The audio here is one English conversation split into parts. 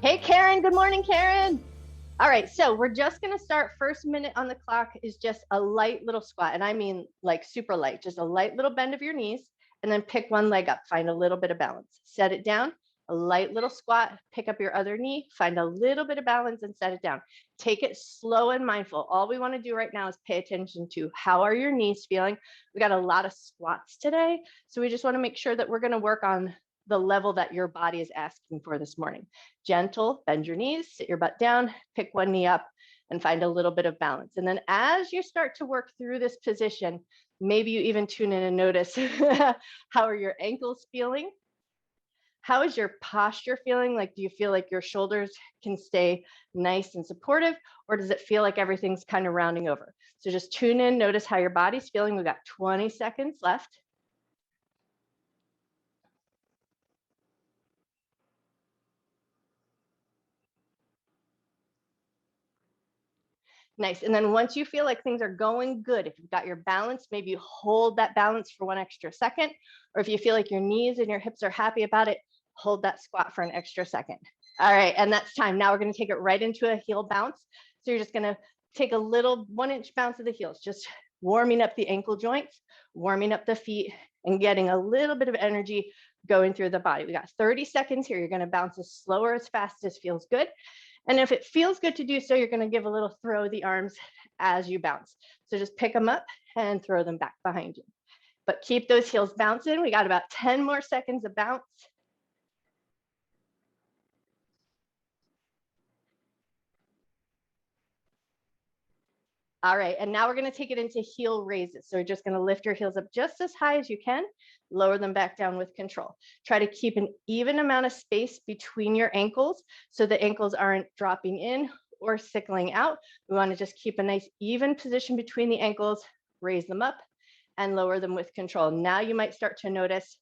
Hey, Karen. Good morning, Karen. All right, so we're just going to start. First minute on the clock is just a light little squat. And I mean like super light, just a light little bend of your knees, and then pick one leg up, find a little bit of balance. Set it down, a light little squat, pick up your other knee, find a little bit of balance and set it down. Take it slow and mindful. All we want to do right now is pay attention to how are your knees feeling. We got a lot of squats today, so we just want to make sure that we're going to work on the level that your body is asking for this morning. Gentle, bend your knees, sit your butt down, pick one knee up, and find a little bit of balance. And then as you start to work through this position, maybe you even tune in and notice how are your ankles feeling? How is your posture feeling? Like, do you feel like your shoulders can stay nice and supportive, or does it feel like everything's kind of rounding over? So just tune in, notice how your body's feeling. We've got 20 seconds left. Nice. And then once you feel like things are going good, if you've got your balance, maybe you hold that balance for one extra second. Or if you feel like your knees and your hips are happy about it, hold that squat for an extra second. All right, and that's time. Now we're going to take it right into a heel bounce. So you're just going to take a little 1-inch bounce of the heels, just warming up the ankle joints, warming up the feet, and getting a little bit of energy going through the body. We got 30 seconds here. You're going to bounce as slow or as fast as feels good. And if it feels good to do so, you're going to give a little throw of the arms as you bounce. So just pick them up and throw them back behind you. But keep those heels bouncing. We got about 10 more seconds of bounce. All right, and now we're going to take it into heel raises. So you're just going to lift your heels up just as high as you can, lower them back down with control. Try to keep an even amount of space between your ankles so the ankles aren't dropping in or sickling out. We want to just keep a nice even position between the ankles, raise them up and lower them with control. Now you might start to notice,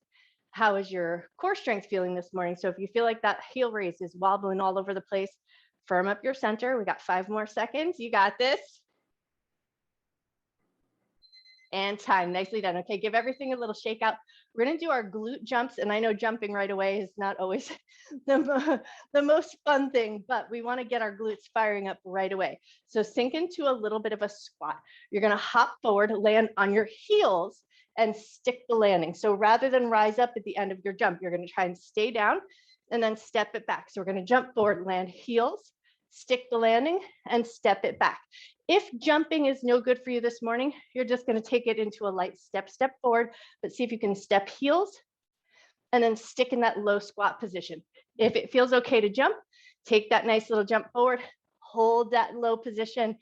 how is your core strength feeling this morning? So if you feel like that heel raise is wobbling all over the place, firm up your center. We got 5 more seconds. You got this. And time. Nicely done. Okay, give everything a little shake out. We're going to do our glute jumps. And I know jumping right away is not always the most fun thing, but we want to get our glutes firing up right away. So sink into a little bit of a squat. You're going to hop forward, land on your heels, and stick the landing. So rather than rise up at the end of your jump, you're going to try and stay down and then step it back. So we're going to jump forward, land heels, stick the landing, and step it back. If jumping is no good for you this morning, you're just going to take it into a light step forward, but see if you can step heels and then stick in that low squat position. If it feels okay to jump, take that nice little jump forward, hold that low position,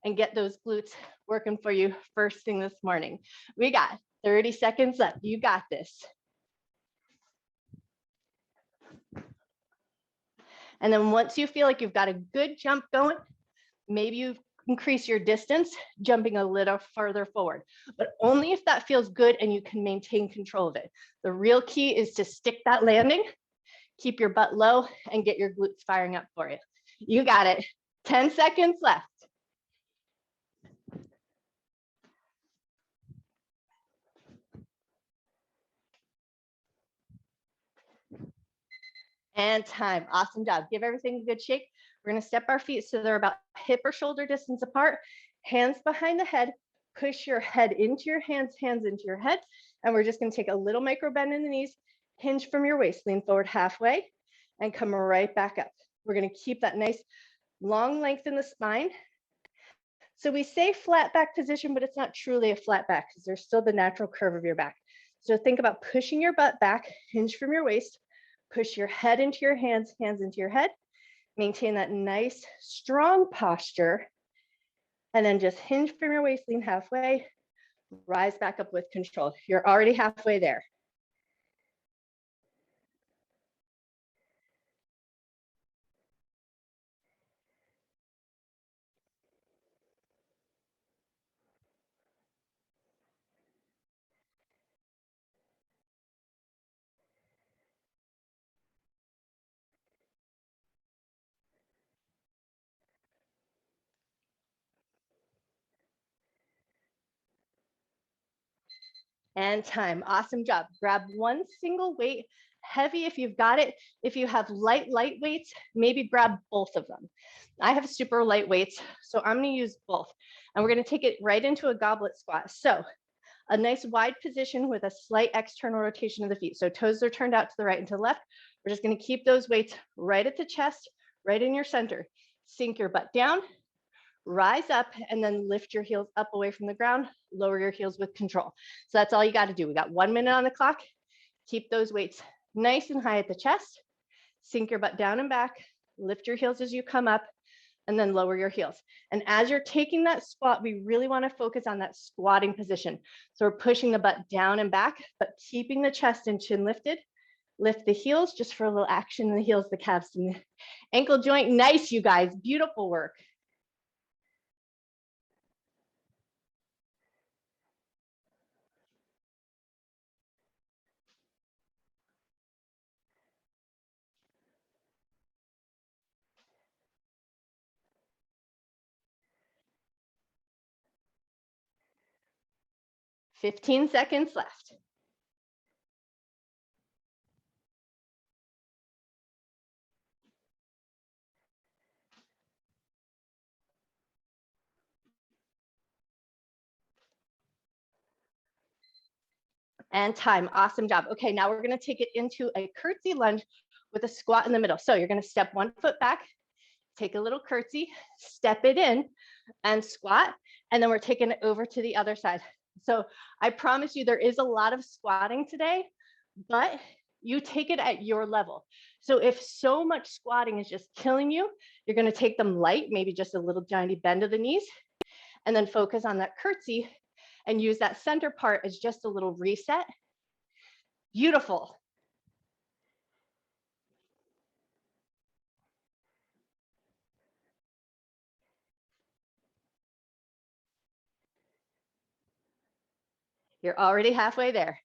and get those glutes working for you first thing this morning. We got 30 seconds left. You got this. And then once you feel like you've got a good jump going, maybe you increase your distance, jumping a little further forward, but only if that feels good and you can maintain control of it. The real key is to stick that landing, keep your butt low, and get your glutes firing up for you. You got it. 10 seconds left. And time. Awesome job. Give everything a good shake. We're going to step our feet so they're about hip or shoulder distance apart, hands behind the head. Push your head into your hands, hands into your head. And we're just going to take a little micro bend in the knees, hinge from your waist, lean forward halfway, and come right back up. We're going to keep that nice long length in the spine. So we say flat back position, but it's not truly a flat back because there's still the natural curve of your back. So think about pushing your butt back, hinge from your waist, push your head into your hands, hands into your head, maintain that nice, strong posture, and then just hinge from your waist, lean halfway, rise back up with control. You're already halfway there. And time. Awesome job. Grab one single weight Heavy if you've got it. If you have light weights, maybe grab both of them. I have super light weights, so I'm going to use both. And we're going to take it right into a goblet squat. So a nice wide position with a slight external rotation of the feet. So toes are turned out to the right and to the left. We're just going to keep those weights right at the chest, right in your center. Sink your butt down, rise up, and then lift your heels up away from the ground. Lower your heels with control. So that's all you got to do. We got 1 minute on the clock. Keep those weights nice and high at the chest. Sink your butt down and back. Lift your heels as you come up, and then lower your heels. And as you're taking that squat, we really want to focus on that squatting position. So we're pushing the butt down and back, but keeping the chest and chin lifted. Lift the heels just for a little action in the heels, the calves, and the ankle joint. Nice, you guys. Beautiful work. "15 seconds left." And time. Awesome job. Okay, now we're going to take it into a curtsy lunge with a squat in the middle. So you're going to step 1 foot back, take a little curtsy, step it in, and squat. And then we're taking it over to the other side. So I promise you there is a lot of squatting today, but you take it at your level. So if so much squatting is just killing you, you're going to take them light, maybe just a little tiny bend of the knees, and then focus on that curtsy and use that center part as just a little reset. Beautiful. You're already halfway there.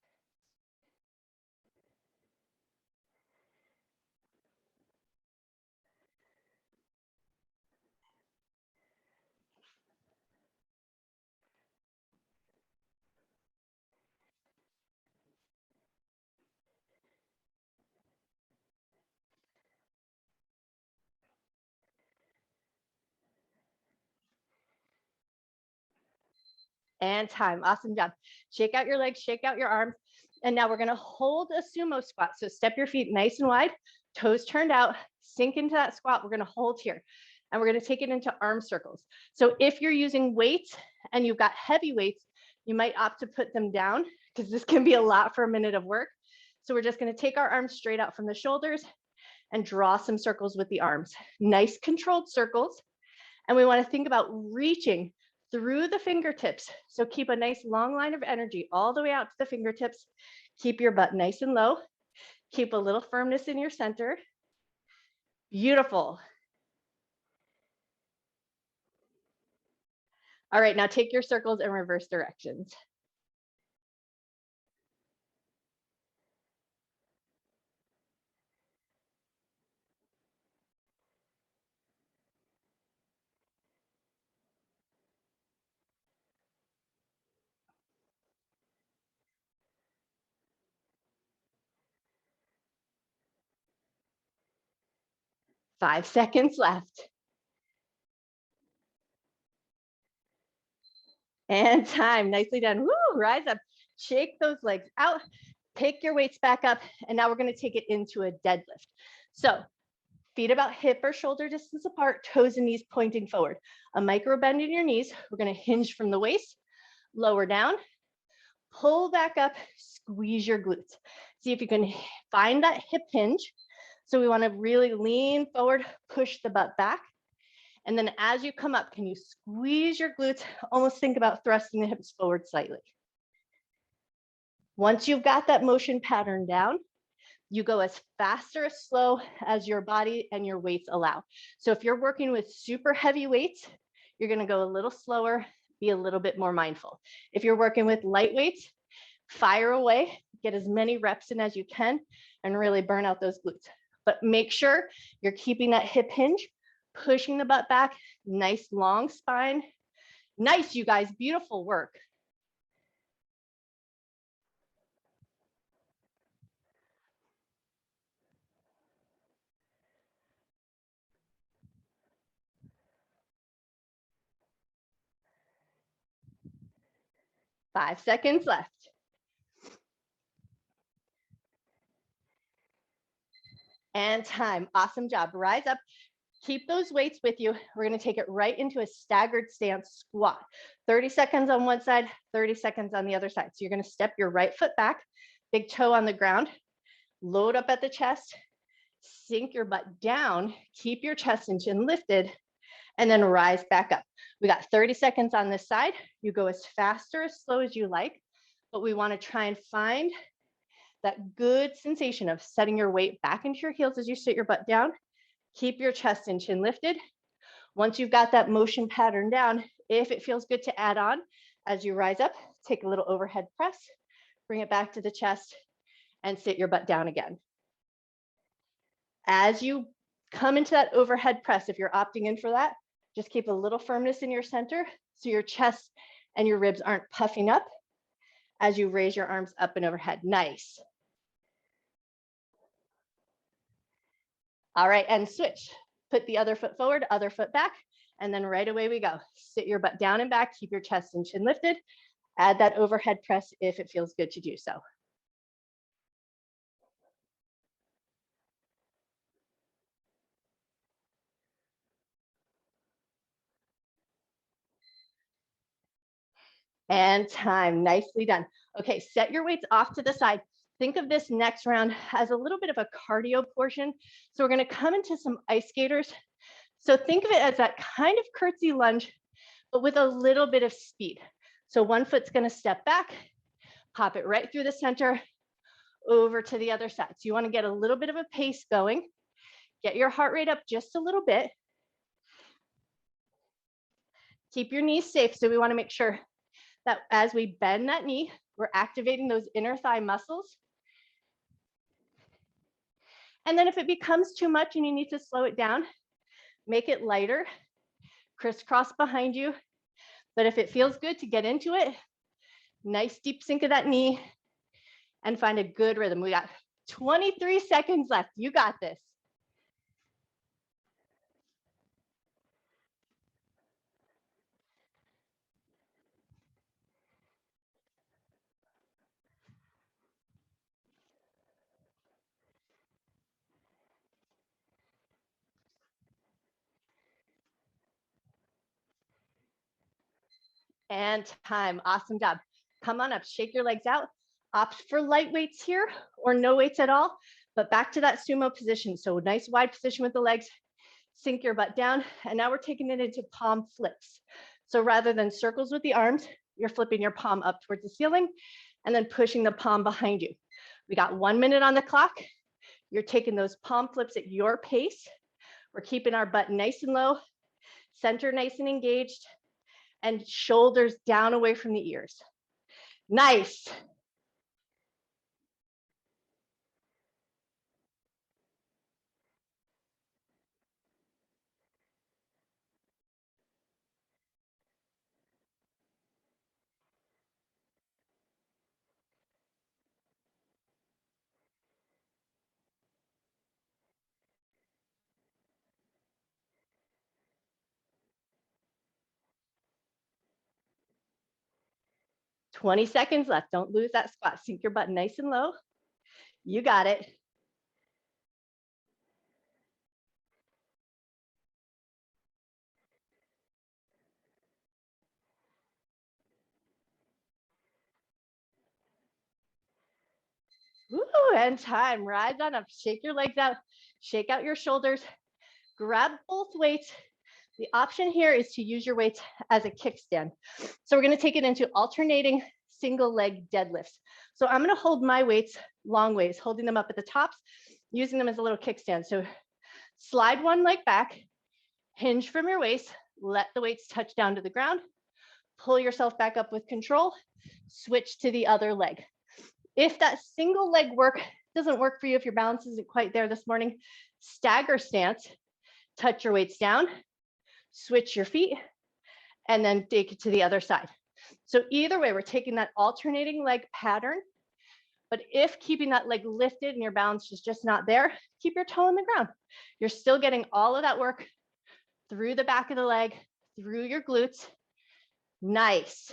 And time. Awesome job. Shake out your legs, shake out your arms. And now we're going to hold a sumo squat. So step your feet nice and wide, toes turned out, sink into that squat. We're going to hold here. And we're going to take it into arm circles. So if you're using weights and you've got heavy weights, you might opt to put them down because this can be a lot for a minute of work. So we're just going to take our arms straight out from the shoulders and draw some circles with the arms. Nice controlled circles. And we want to think about reaching through the fingertips. So keep a nice long line of energy all the way out to the fingertips. Keep your butt nice and low. Keep a little firmness in your center. Beautiful. All right, now take your circles in reverse directions. Five seconds left. And time. Nicely done. Woo, rise up. Shake those legs out. Pick your weights back up. And now we're going to take it into a deadlift. So feet about hip or shoulder distance apart, toes and knees pointing forward. A micro bend in your knees. We're going to hinge from the waist, lower down, pull back up, squeeze your glutes. See if you can find that hip hinge. So we want to really lean forward, push the butt back. And then as you come up, can you squeeze your glutes? Almost think about thrusting the hips forward slightly. Once you've got that motion pattern down, you go as fast or as slow as your body and your weights allow. So if you're working with super heavy weights, you're going to go a little slower, be a little bit more mindful. If you're working with light weights, fire away, get as many reps in as you can, and really burn out those glutes. But make sure you're keeping that hip hinge, pushing the butt back, nice long spine. Nice, you guys, beautiful work. 5 seconds left. And time. Awesome job. Rise up. Keep those weights with you. We're going to take it right into a staggered stance squat. 30 seconds on one side, 30 seconds on the other side. So you're going to step your right foot back, big toe on the ground, load up at the chest, sink your butt down, keep your chest and chin lifted, and then rise back up. We got 30 seconds on this side. You go as fast or as slow as you like, but we want to try and find that good sensation of setting your weight back into your heels as you sit your butt down. Keep your chest and chin lifted. Once you've got that motion pattern down, if it feels good to add on, as you rise up, take a little overhead press, bring it back to the chest, and sit your butt down again. As you come into that overhead press, if you're opting in for that, just keep a little firmness in your center so your chest and your ribs aren't puffing up as you raise your arms up and overhead. Nice. All right, and switch. Put the other foot forward, other foot back, and then right away we go. Sit your butt down and back, keep your chest and chin lifted. Add that overhead press if it feels good to do so. And time. Nicely done. Okay, set your weights off to the side. Think of this next round as a little bit of a cardio portion. So we're going to come into some ice skaters. So think of it as that kind of curtsy lunge, but with a little bit of speed. So one foot's going to step back, pop it right through the center, over to the other side. So you want to get a little bit of a pace going. Get your heart rate up just a little bit. Keep your knees safe. So we want to make sure that as we bend that knee, we're activating those inner thigh muscles. And then if it becomes too much and you need to slow it down, make it lighter, crisscross behind you. But if it feels good to get into it, nice deep sink of that knee and find a good rhythm. We got 23 seconds left. You got this. And time. Awesome job. Come on up, shake your legs out. Opt for light weights here or no weights at all, but back to that sumo position. So nice wide position with the legs, sink your butt down. And now we're taking it into palm flips. So rather than circles with the arms, you're flipping your palm up towards the ceiling and then pushing the palm behind you. We got 1 minute on the clock. You're taking those palm flips at your pace. We're keeping our butt nice and low, center nice and engaged, and shoulders down away from the ears. Nice. Twenty seconds left. Don't lose that squat. Sink your butt nice and low. You got it. Woo, and time. Rise on up. Shake your legs out. Shake out your shoulders. Grab both weights. The option here is to use your weights as a kickstand. So we're going to take it into alternating single leg deadlifts. So I'm going to hold my weights long ways, holding them up at the tops, using them as a little kickstand. So slide one leg back, hinge from your waist, let the weights touch down to the ground, pull yourself back up with control, switch to the other leg. If that single leg work doesn't work for you, if your balance isn't quite there this morning, stagger stance, touch your weights down, switch your feet, and then take it to the other side. So either way, we're taking that alternating leg pattern, but if keeping that leg lifted and your balance is just not there, keep your toe on the ground. You're still getting all of that work through the back of the leg, through your glutes. Nice.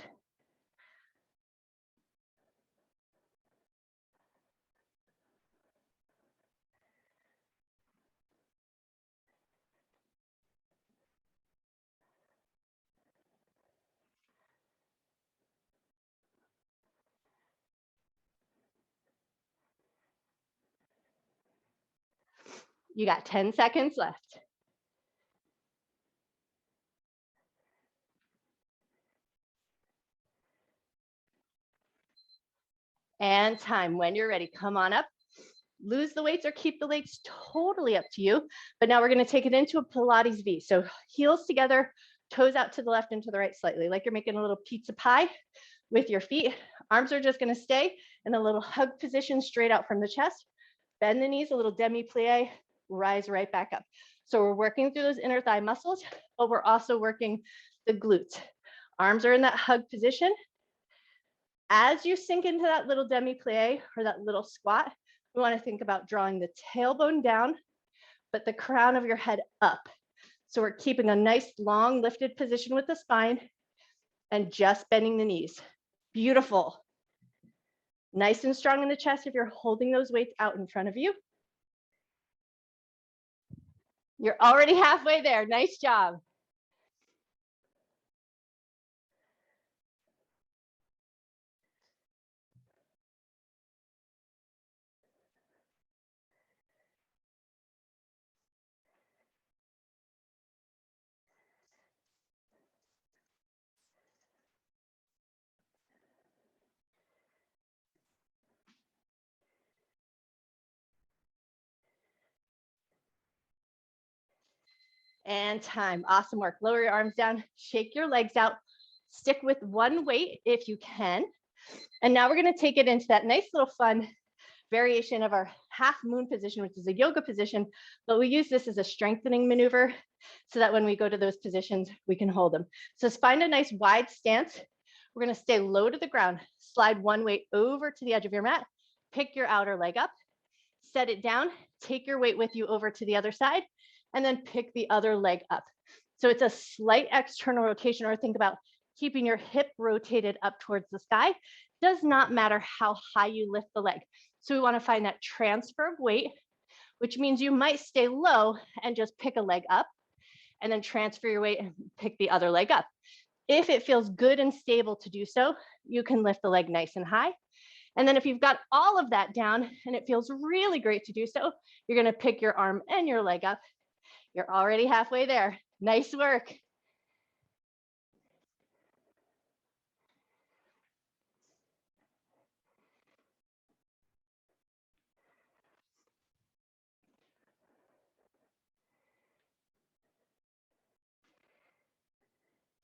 You got 10 seconds left. And time. When you're ready, come on up. Lose the weights or keep the weights, totally up to you. But now we're going to take it into a Pilates V. So heels together, toes out to the left and to the right slightly, like you're making a little pizza pie with your feet. Arms are just going to stay in a little hug position straight out from the chest. Bend the knees, a little demi-plie, rise right back up. So we're working through those inner thigh muscles, but we're also working the glutes. Arms are in that hug position. As you sink into that little demi-plie or that little squat, we want to think about drawing the tailbone down, but the crown of your head up. So we're keeping a nice long lifted position with the spine and just bending the knees. Beautiful. Nice and strong in the chest if you're holding those weights out in front of you. You're already halfway there. Nice job. And time. Awesome work. Lower your arms down, shake your legs out, stick with one weight if you can. And now we're going to take it into that nice little fun variation of our half moon position, which is a yoga position, but we use this as a strengthening maneuver so that when we go to those positions, we can hold them. So find a nice wide stance. We're going to stay low to the ground, slide one weight over to the edge of your mat, pick your outer leg up, set it down, take your weight with you over to the other side, and then pick the other leg up. So it's a slight external rotation, or think about keeping your hip rotated up towards the sky. Does not matter how high you lift the leg. So we want to find that transfer of weight, which means you might stay low and just pick a leg up and then transfer your weight and pick the other leg up. If it feels good and stable to do so, you can lift the leg nice and high. And then if you've got all of that down and it feels really great to do so, you're going to pick your arm and your leg up. You're already halfway there. Nice work.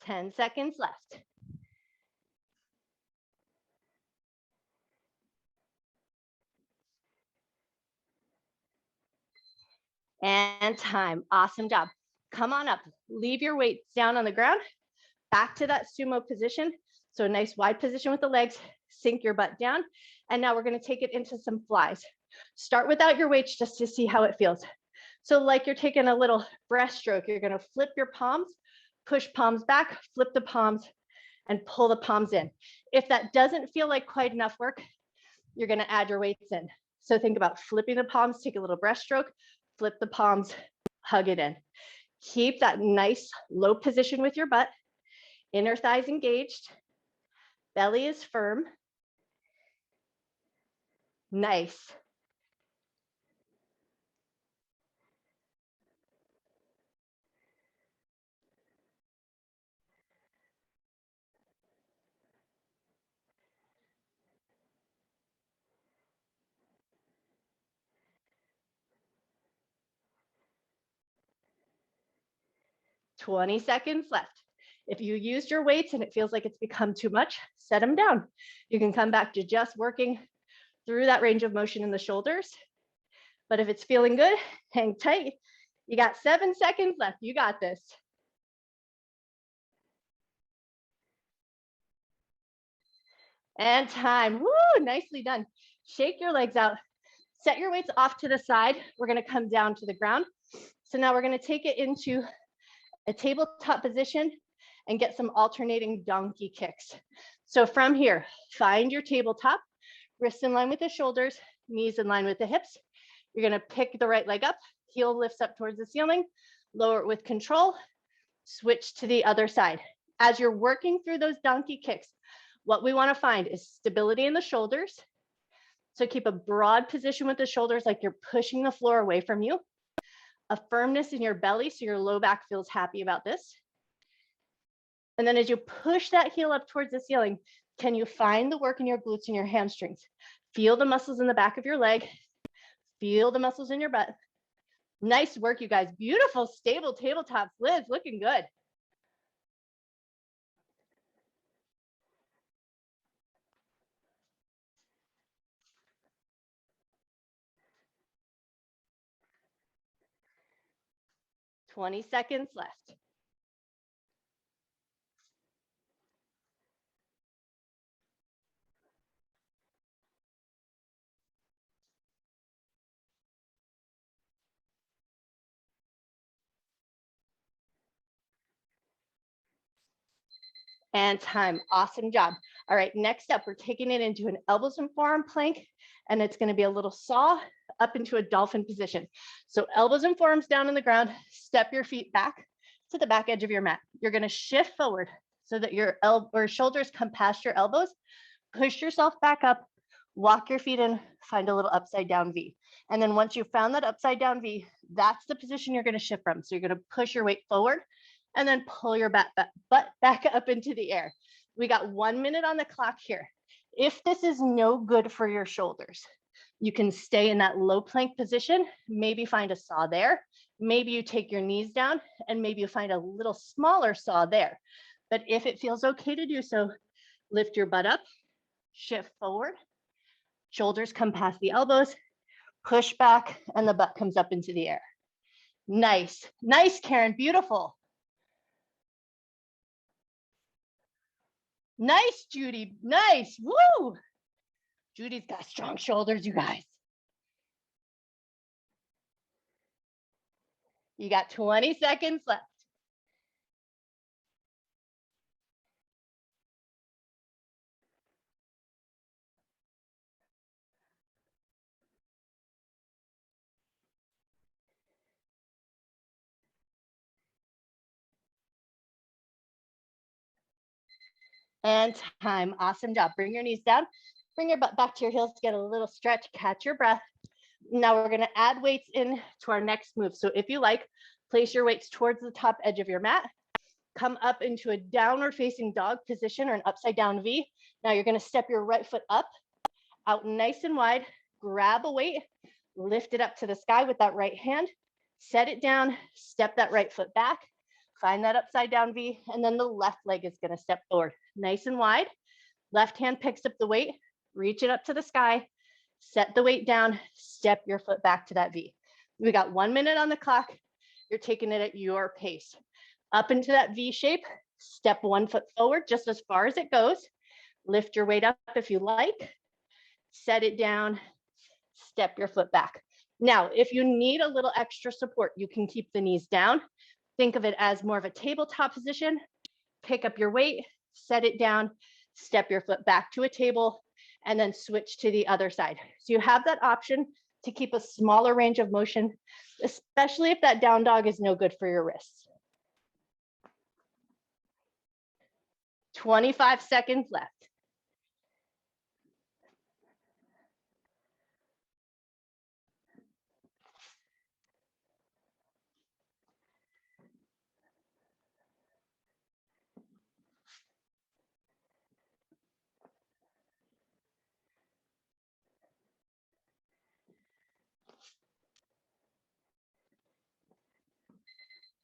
Ten seconds left. And time. Awesome job. Come on up. Leave your weights down on the ground. Back to that sumo position. So a nice wide position with the legs. Sink your butt down. And now we're going to take it into some flies. Start without your weights just to see how it feels. So like you're taking a little breaststroke, you're going to flip your palms, push palms back, flip the palms, and pull the palms in. If that doesn't feel like quite enough work, you're going to add your weights in. So think about flipping the palms, take a little breaststroke, flip the palms, hug it in. Keep that nice low position with your butt, inner thighs engaged, belly is firm. Nice. Twenty seconds left. If you used your weights and it feels like it's become too much, set them down. You can come back to just working through that range of motion in the shoulders. But if it's feeling good, hang tight. You got 7 seconds left. You got this. And time. Woo, nicely done. Shake your legs out. Set your weights off to the side. We're going to come down to the ground. So now we're going to take it into a tabletop position and get some alternating donkey kicks. So from here, find your tabletop, wrists in line with the shoulders, knees in line with the hips. You're going to pick the right leg up, heel lifts up towards the ceiling, lower it with control, switch to the other side. As you're working through those donkey kicks, what we want to find is stability in the shoulders. So keep a broad position with the shoulders like you're pushing the floor away from you. a firmness in your belly so your low back feels happy about this. And then as you push that heel up towards the ceiling, can you find the work in your glutes and your hamstrings? Feel the muscles in the back of your leg. Feel the muscles in your butt. Nice work, you guys. Beautiful, stable tabletops. Liz, looking good. "20 seconds left. And time. Awesome job. All right, next up, we're taking it into an elbows and forearm plank, and it's going to be a little saw up into a dolphin position. So elbows and forearms down on the ground, step your feet back to the back edge of your mat. You're going to shift forward so that your shoulders come past your elbows. Push yourself back up, walk your feet in, find a little upside down V. And then once you've found that upside down V, that's the position you're going to shift from. So you're going to push your weight forward and then pull your butt back up into the air. We got 1 minute on the clock here. If this is no good for your shoulders, you can stay in that low plank position, maybe find a saw there. Maybe you take your knees down and maybe you find a little smaller saw there. But if it feels okay to do so, lift your butt up, shift forward, shoulders come past the elbows, push back, and the butt comes up into the air. Nice, nice, Karen, beautiful. Nice, Judy, nice, woo! Judy's got strong shoulders, you guys. You got 20 seconds left. And time. Awesome job. Bring your knees down. Bring your butt back to your heels to get a little stretch. Catch your breath. Now we're going to add weights in to our next move. So if you like, place your weights towards the top edge of your mat. Come up into a downward facing dog position or an upside down V. Now you're going to step your right foot up, out nice and wide. Grab a weight, lift it up to the sky with that right hand. Set it down, step that right foot back. Find that upside down V, and then the left leg is going to step forward. Nice and wide. Left hand picks up the weight, reach it up to the sky, set the weight down, step your foot back to that V. We got 1 minute on the clock. You're taking it at your pace. Up into that V shape, step 1 foot forward just as far as it goes. Lift your weight up if you like. Set it down, step your foot back. Now, if you need a little extra support, you can keep the knees down. Think of it as more of a tabletop position. Pick up your weight, set it down, step your foot back to a table, and then switch to the other side. So you have that option to keep a smaller range of motion, especially if that down dog is no good for your wrists. 25 seconds left.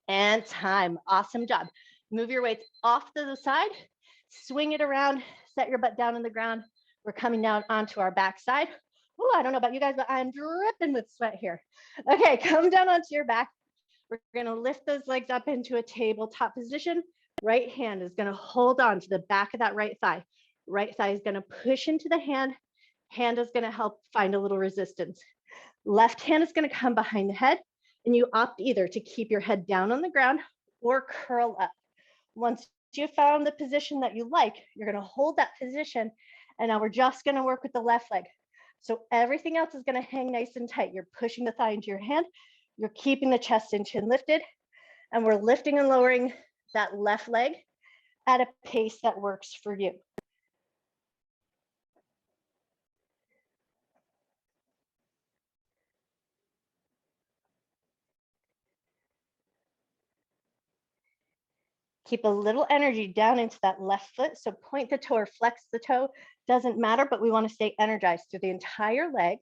And time. Awesome job. Move your weights off to the side, swing it around, set your butt down on the ground. We're coming down onto our back side. Oh, I don't know about you guys, but I'm dripping with sweat here. Okay, come down onto your back. We're gonna lift those legs up into a tabletop position. Right hand is gonna hold on to the back of that right thigh. Right thigh is gonna push into the hand. Hand is gonna help find a little resistance. Left hand is gonna come behind the head, and you opt either to keep your head down on the ground or curl up. Once you found the position that you like, you're going to hold that position, and now we're just going to work with the left leg. So everything else is going to hang nice and tight. You're pushing the thigh into your hand, you're keeping the chest and chin lifted, and we're lifting and lowering that left leg at a pace that works for you. Keep a little energy down into that left foot. So point the toe or flex the toe, doesn't matter, but we want to stay energized through the entire leg.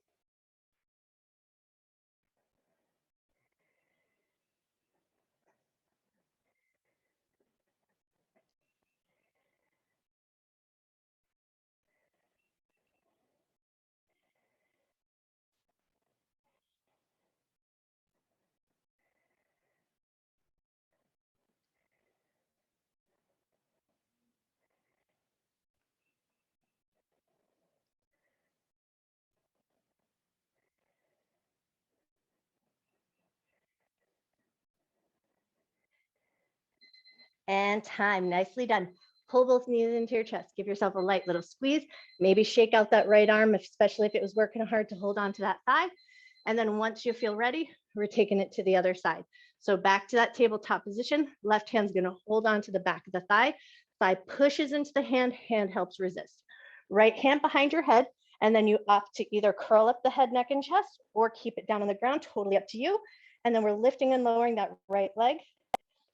And time. Nicely done. Pull both knees into your chest. Give yourself a light little squeeze. Maybe shake out that right arm, especially if it was working hard to hold on to that thigh. And then once you feel ready, we're taking it to the other side. So back to that tabletop position. Left hand's going to hold on to the back of the thigh. Thigh pushes into the hand. Hand helps resist. Right hand behind your head. And then you opt to either curl up the head, neck, and chest or keep it down on the ground. Totally up to you. And then we're lifting and lowering that right leg.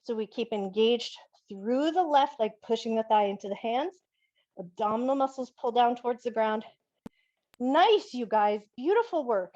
So we keep engaged through the left leg, pushing the thigh into the hands. Abdominal muscles pull down towards the ground. Nice, you guys. Beautiful work.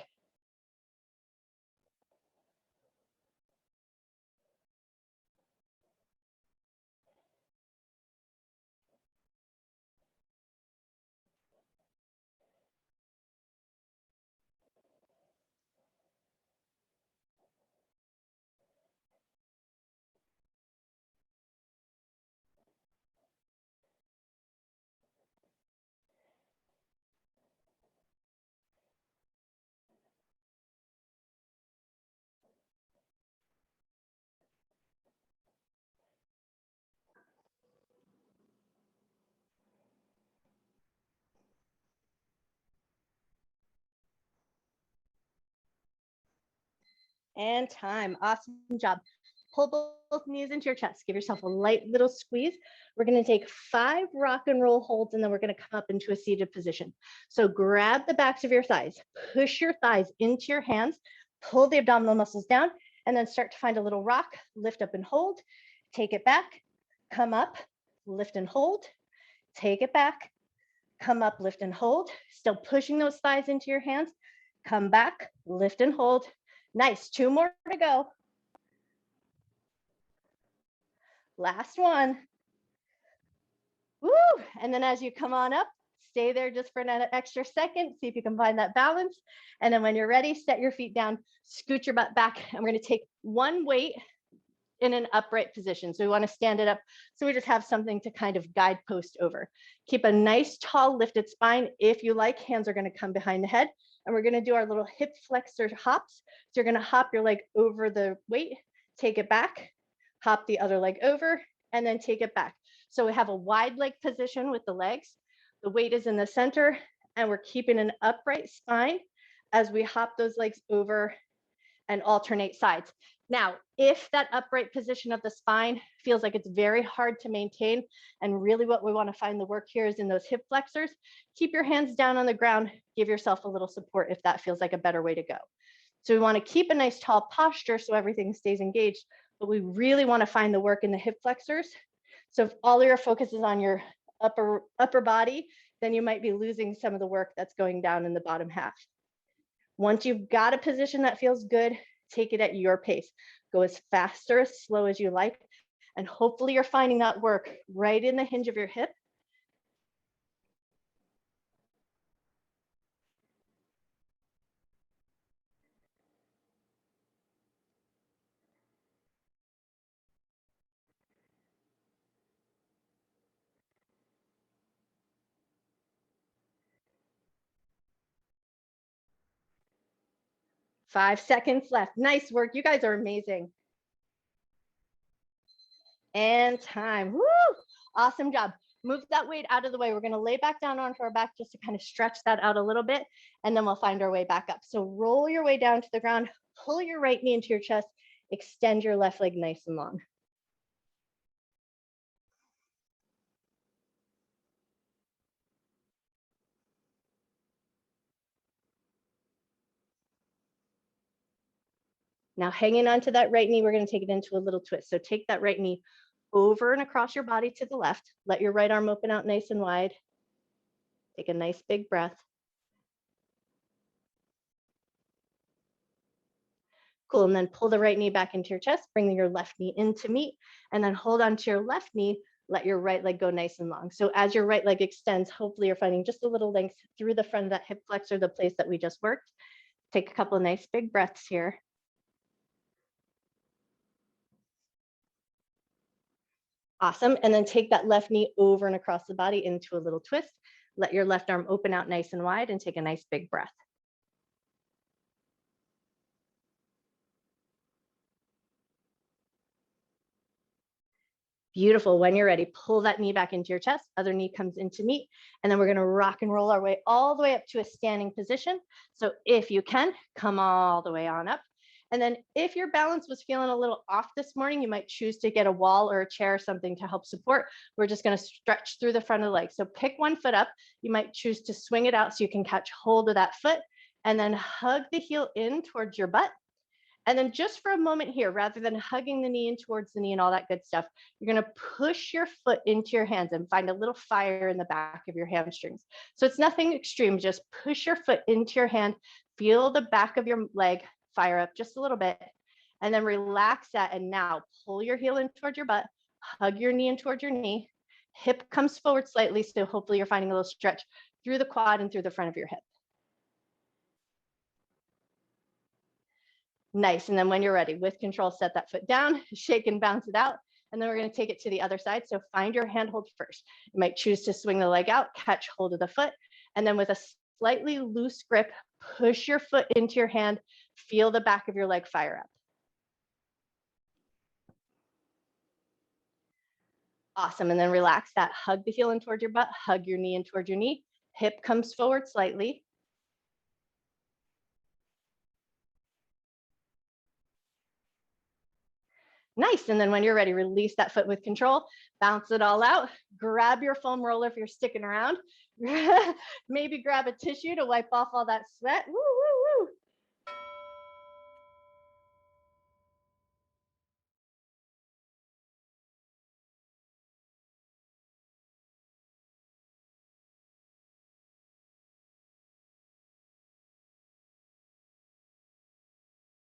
And time. Awesome job. Pull both knees into your chest. Give yourself a light little squeeze. We're going to take 5 rock and roll holds, and then we're going to come up into a seated position. So grab the backs of your thighs, push your thighs into your hands, pull the abdominal muscles down, and then start to find a little rock. Lift up and hold. Take it back. Come up. Lift and hold. Take it back. Come up, lift and hold. Still pushing those thighs into your hands. Come back, lift and hold. Nice. 2 more to go. Last one. Woo! And then as you come on up, stay there just for an extra second. See if you can find that balance. And then when you're ready, set your feet down, scoot your butt back. And we're going to take one weight in an upright position. So we want to stand it up. So we just have something to kind of guidepost over. Keep a nice, tall, lifted spine. If you like, hands are going to come behind the head. And we're going to do our little hip flexor hops. So you're going to hop your leg over the weight, take it back, hop the other leg over, and then take it back. So we have a wide leg position with the legs. The weight is in the center, and we're keeping an upright spine as we hop those legs over and alternate sides. Now, if that upright position of the spine feels like it's very hard to maintain, and really what we want to find the work here is in those hip flexors, keep your hands down on the ground, give yourself a little support if that feels like a better way to go. So we want to keep a nice tall posture so everything stays engaged, but we really want to find the work in the hip flexors. So if all your focus is on your upper body, then you might be losing some of the work that's going down in the bottom half. Once you've got a position that feels good, take it at your pace. Go as fast or as slow as you like. And hopefully you're finding that work right in the hinge of your hip. Five seconds left. Nice work. You guys are amazing. And time. Woo! Awesome job. Move that weight out of the way. We're going to lay back down onto our back just to kind of stretch that out a little bit, and then we'll find our way back up. So roll your way down to the ground, pull your right knee into your chest, extend your left leg nice and long. Now hanging onto that right knee, we're going to take it into a little twist. So take that right knee over and across your body to the left. Let your right arm open out nice and wide. Take a nice big breath. Cool, and then pull the right knee back into your chest, bring your left knee into meet, and then hold on to your left knee, let your right leg go nice and long. So as your right leg extends, hopefully you're finding just a little length through the front of that hip flexor, the place that we just worked. Take a couple of nice big breaths here. Awesome, and then take that left knee over and across the body into a little twist. Let your left arm open out nice and wide and take a nice big breath. Beautiful. When you're ready, pull that knee back into your chest. Other knee comes into meet. And then we're going to rock and roll our way all the way up to a standing position. So if you can, come all the way on up. And then if your balance was feeling a little off this morning, you might choose to get a wall or a chair or something to help support. We're just going to stretch through the front of the leg. So pick one foot up. You might choose to swing it out so you can catch hold of that foot and then hug the heel in towards your butt. And then just for a moment here, rather than hugging the knee in towards the knee and all that good stuff, you're going to push your foot into your hands and find a little fire in the back of your hamstrings. So it's nothing extreme. Just push your foot into your hand. Feel the back of your leg fire up just a little bit. And then relax that. And now pull your heel in towards your butt. Hug your knee in towards your knee. Hip comes forward slightly. So hopefully you're finding a little stretch through the quad and through the front of your hip. Nice. And then when you're ready, with control, set that foot down, shake and bounce it out. And then we're going to take it to the other side. So find your handhold first. You might choose to swing the leg out, catch hold of the foot. And then with a slightly loose grip, push your foot into your hand. Feel the back of your leg fire up. Awesome. And then relax that. Hug the heel in towards your butt. Hug your knee in towards your knee. Hip comes forward slightly. Nice. And then when you're ready, release that foot with control, bounce it all out, grab your foam roller if you're sticking around, maybe grab a tissue to wipe off all that sweat. Woo,